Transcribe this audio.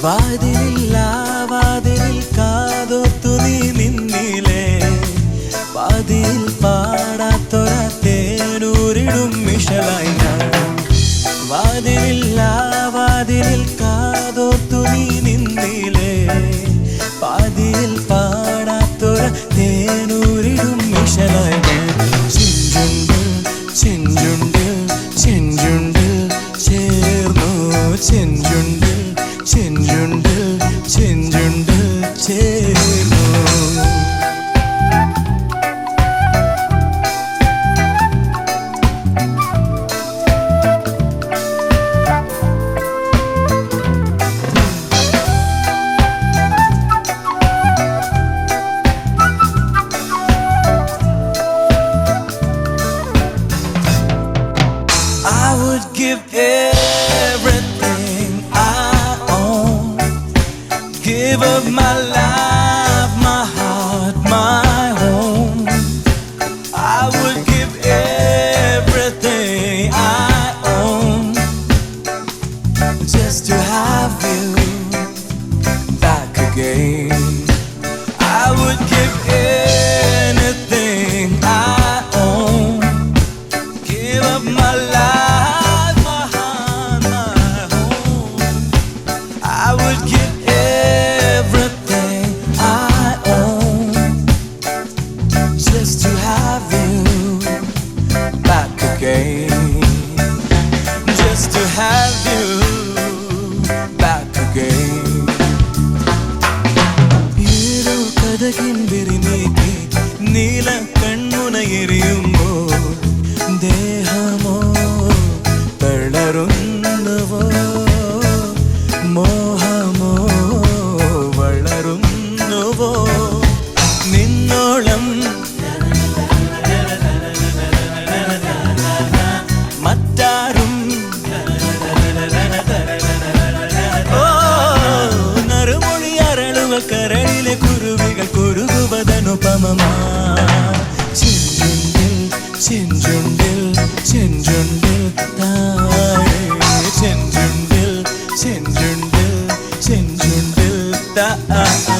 വാതിലില്ല വാതിലിൽ കാതോത്തു നീ നിന്നിലേ വാതിൽ പാടാത്തൊര തേനൂരിടും മിഷലായി ഞാൻ വാതിലില്ല വാതിലിൽ കാതോത്തു നീ നിന്നിലേ വാതിൽ പാടാത്തൊര തേനൂരിടും മിഷലായി ഞാൻ ചെഞ്ചുണ്ടിൽ ചെഞ്ചുണ്ടിൽ ചേർന്നു ചെഞ്ചുണ്ടിൽ ചെഞ്ചുണ്ടിൽ ചെഞ്ചുണ്ടിൽ ചേർന്നു I would give everything I own, give up my life, my heart, my home. I would give everything I own just to have you back again. I would give anything I own, give up my life, my heart, my home. I would give everything I own just to have you back again, just to have you back again. ഏതോ കഥകിൻ വിരിനീക്കി നീല കൺമുനയെരിയുമ്പോൾ ദേഹമോ തളരുന്നുവോ മോഹമോ വളരുന്നുവോ നിന്നോളം മറ്റാരും നറുമൊഴി അരളുക കരളിലെ കുരുവികൾ കുരുകുവതനുപമമാ ചെഞ്ചുണ്ടിൽ ചെഞ്ചുണ്ടിൽ ചെഞ്ചുണ്ടിൽ താഴെ ചെഞ്ചുണ്ടിൽ ചെഞ്ചുണ്ടിൽ ചെഞ്ചുണ്ടിൽ താഴെ